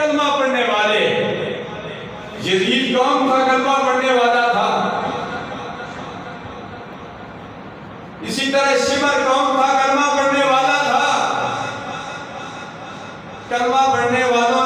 कलमा पढ़ने वाले। यजीद कौन था? कलमा पढ़ने वाला था। इसी तरह शिमर कौन था? कलमा पढ़ने वाला था। कलमा पढ़ने वालों